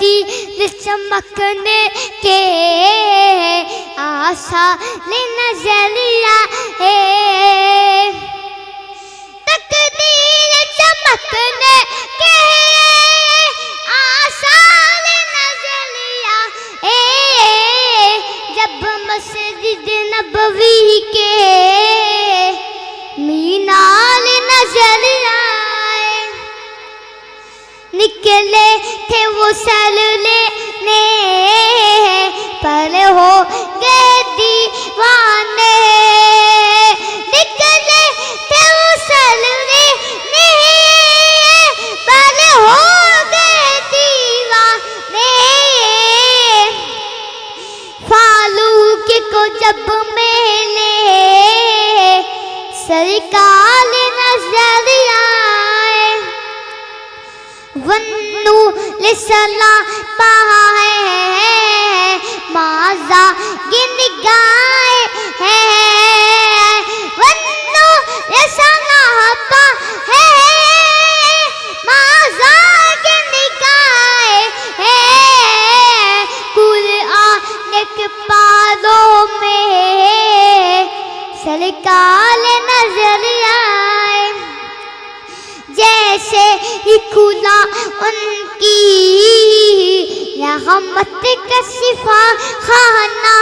मदीने चमकने के आशा ले नजर आए। तकदीर चमकने के आशा ले नजर आए। जब मस्जिद नबवी के मीनार नजर आए। निकले थे वो सैर लेने पर हो गए दीवाने। निकले थे वो सैर लेने पर हो गए दीवाने। फालूक को जब मेले सरकार नजर आए। वन्नू लिसला पहा है माजा गिन गाए हैं। वन्नू लिसला पहा है माजा गिन गाए हैं। कुरान के पारों में सरकार नजर आए। जैसे ही खुला उनकी रहमत का शिफा खाना।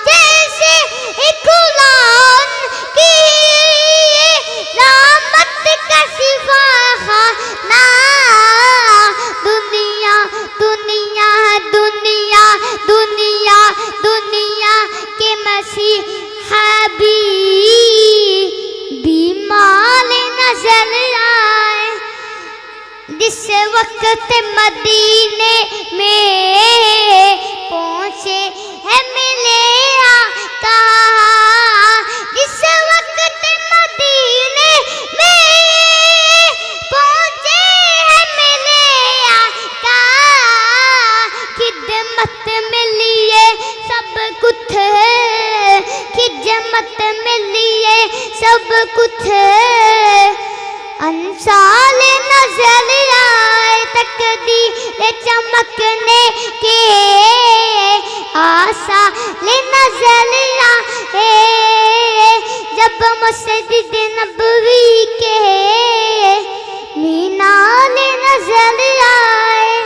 जैसे ही खुला उनकी रहमत का शिफा खाना। दुनिया दुनिया दुनिया दुनिया दुनिया के मसीह बीमार नजर आए। जिस वक्त मदीने में पहुँचे है मिले आका। जिस वक्त मदीने में पहुँचे है मिले आका। खिदमत में लिए सब कुछ खिदमत में लिए सब कुछ अंसाल नजर आए। तकदीर चमकने के आशा ले नजर आए। जब मस्जिद नबवी के मीनार नजर आए।